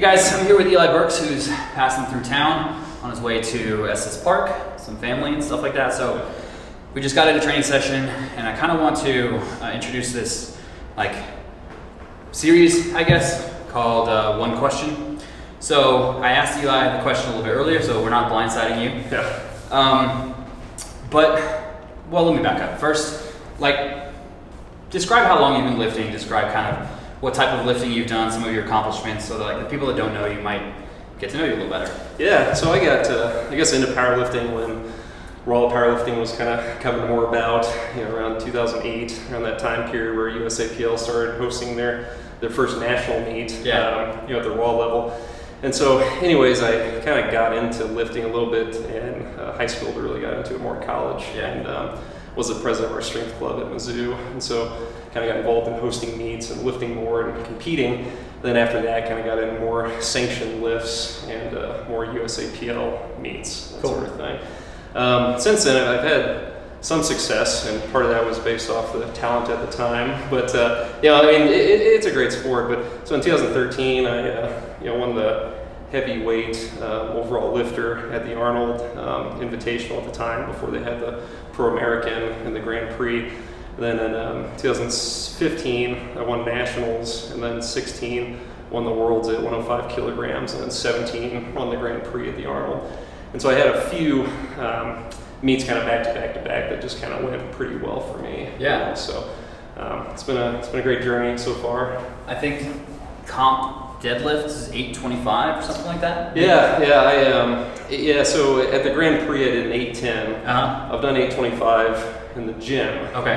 guys, I'm here with Eli Burks, who's passing through town on his way to Estes Park, some family and stuff like that. So we just got into training session, and I kind of want to introduce this series, I guess, called One Question. So I asked Eli the question a little bit earlier, so we're not blindsiding you. Yeah. Well, let me back up. First, describe how long you've been lifting, describe kind of what type of lifting you've done, some of your accomplishments, so that the people that don't know you might get to know you a little better. Yeah, so I got, into powerlifting when raw powerlifting was kind of coming more about, around 2008, around that time period where USAPL started hosting their first national meet, at the raw level. And so anyways, I kind of got into lifting a little bit in high school, but really got into it more in college, and was the president of our strength club at Mizzou. And so kind of got involved in hosting meets and lifting more and competing. Then after that, kind of got into more sanctioned lifts and more USAPL meets, that sort of thing. Since then, I've had some success, and part of that was based off the talent at the time. But it's a great sport. But so in 2013, I won the heavyweight overall lifter at the Arnold Invitational at the time, before they had the Pro American and the Grand Prix. Then in 2015, I won nationals, and then 16 won the worlds at 105 kilograms, and then 17 won the Grand Prix at the Arnold. And so I had a few meets kind of back to back to back that just kind of went pretty well for me. Yeah. So it's been a great journey so far. I think comp deadlift is 825 or something like that. So at the Grand Prix I did an 810. I've done 825 in the gym. Okay.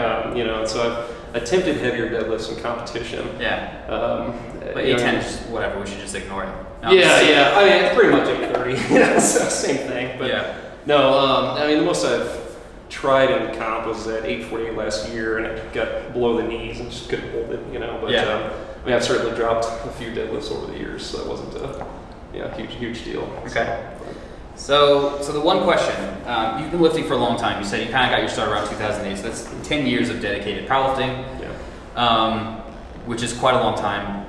So I've attempted heavier deadlifts in competition. Yeah. But 810 is whatever. We should just ignore it. No, it's pretty much 830. Same thing. But the most I've tried in comp was at 848 last year, and it got below the knees and just couldn't hold it. But I've certainly dropped a few deadlifts over the years, so it wasn't a huge deal. Okay. So the one question, you've been lifting for a long time. You said you kind of got your start around 2008, so that's 10 years of dedicated powerlifting, which is quite a long time.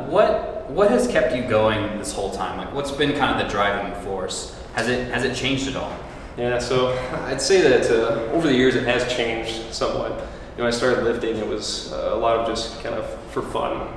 What has kept you going this whole time? What's been kind of the driving force? Has it changed at all? Yeah, so I'd say that over the years it has changed somewhat. When I started lifting, it was a lot of just kind of for fun,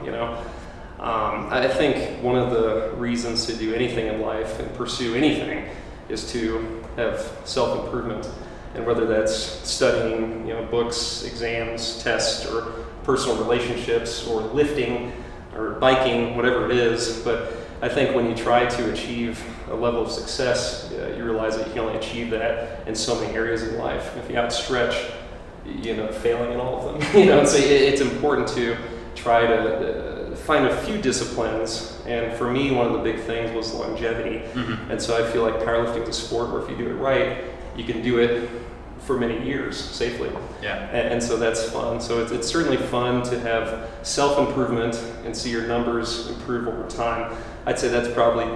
I think one of the reasons to do anything in life and pursue anything is to have self-improvement. And whether that's studying, books, exams, tests, or personal relationships, or lifting, or biking, whatever it is. But I think when you try to achieve a level of success, you realize that you can only achieve that in so many areas of life. If you outstretch, you end up failing in all of them. So it's important to try to find a few disciplines, and for me, one of the big things was longevity. Mm-hmm. And so I feel like powerlifting is a sport where if you do it right, you can do it for many years safely. Yeah. And so that's fun. So it's certainly fun to have self-improvement and see your numbers improve over time. I'd say that's probably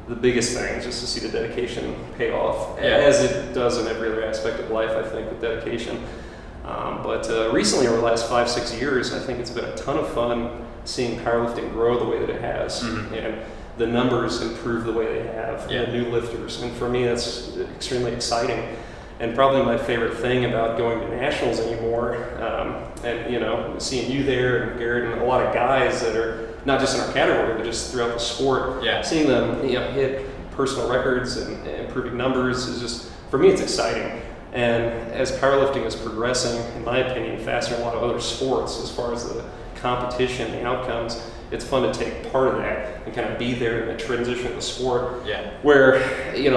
the biggest thing, is just to see the dedication pay off, as it does in every other aspect of life, I think, with dedication. But recently, over the last 5-6 years, I think it's been a ton of fun seeing powerlifting grow the way that it has, and the numbers improve the way they have, and the new lifters. And for me, that's extremely exciting. And probably my favorite thing about going to nationals anymore, and seeing you there and Garrett and a lot of guys that are not just in our category, but just throughout the sport, seeing them hit personal records and improving numbers is just, for me, it's exciting. And as powerlifting is progressing, in my opinion, faster than a lot of other sports as far as the competition, the outcomes, it's fun to take part of that and kind of be there in the transition of the sport. Yeah. Where,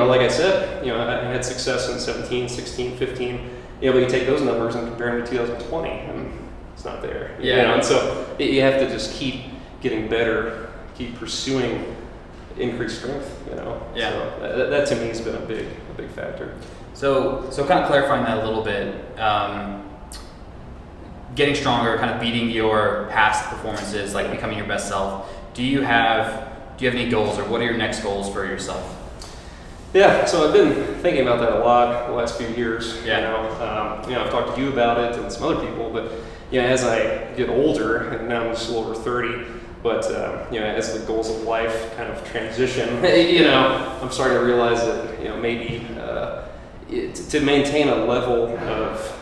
like I said, I had success in 17, 16, 15, but you take those numbers and compare them to 2020, and it's not there. And so you have to just keep getting better, keep pursuing increased strength, So that to me has been a big factor. So kind of clarifying that a little bit, getting stronger, kind of beating your past performances, like becoming your best self. Do you have any goals, or what are your next goals for yourself? Yeah, so I've been thinking about that a lot the last few years. I've talked to you about it and some other people, but as I get older, and now I'm just a little over 30, But as the goals of life kind of transition, I'm starting to realize that maybe to maintain a level of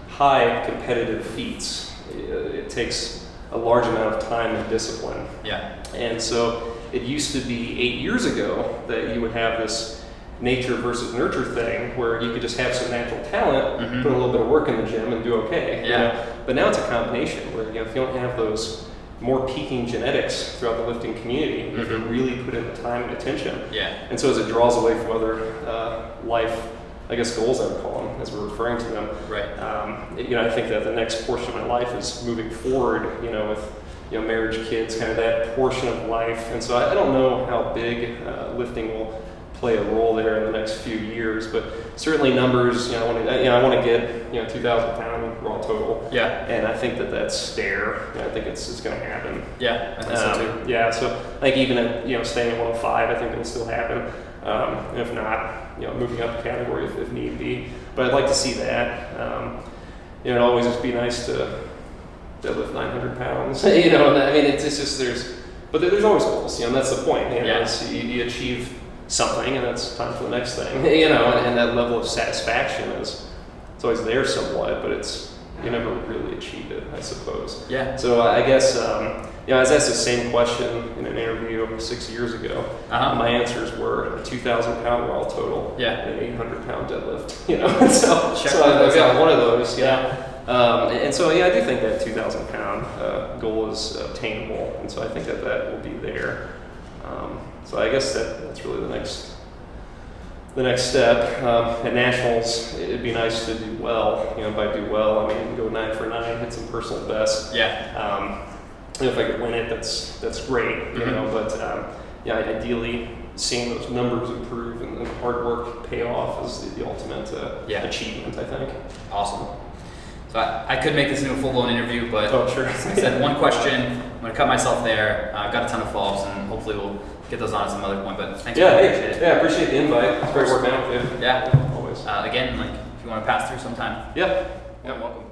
high competitive feats, it takes a large amount of time and discipline. Yeah. And so it used to be 8 years ago that you would have this nature versus nurture thing where you could just have some natural talent, put a little bit of work in the gym and do okay. Yeah. But now it's a combination where if you don't have those more peaking genetics throughout the lifting community, you have to really put in the time and attention. Yeah. And so as it draws away from other life, I guess, goals I would call them, as we're referring to them. Right. I think that the next portion of my life is moving forward, with marriage, kids, kind of that portion of life. And so I don't know how big lifting will play a role there in the next few years, but certainly numbers. I want to get 2,000 pound raw total. Yeah. And I think that's there. I think it's going to happen. Yeah, I think so too. Yeah. So I think even at staying at 105, I think it'll still happen. And if not, moving up the category if need be. But I'd like to see that. It'd always just be nice to deadlift 900 pounds. It's just there's always goals. And that's the point. You achieve something, and it's time for the next thing. And that level of satisfaction it's always there somewhat, but you never really achieve it, I suppose. Yeah. So I guess I was asked the same question in an interview 6 years ago. My answers were a 2,000 pound raw total, yeah, and an 800 pound deadlift. So I've got one of those. Yeah. And so I do think that 2,000 pound goal is obtainable, and so I think that will be there. So I guess that's really the next step. At nationals, it'd be nice to do well. By do well, I mean go 9 for 9, hit some personal best. Yeah. If I could win it, that's great. But ideally, seeing those numbers improve and the hard work pay off is the ultimate achievement, I think. Awesome. So I could make this into a full-blown interview, but sure. Like I said, one question. I'm going to cut myself there. I've got a ton of follow-ups, and hopefully we'll get those on at some other point. But thanks. Appreciate it. Yeah, I appreciate the invite. It's great working out with you. Yeah. Always. Again, if you want to pass through sometime. Yeah. Welcome.